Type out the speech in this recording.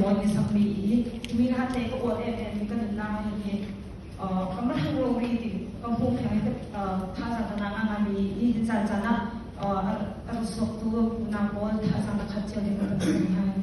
won ni sakmi mi ha te ko ot em kan na ni kam ra ro ri ti kam hu khang tha sa ta na nga mi i chan chan na ar sok tu na bol tha sa na khat che ni ka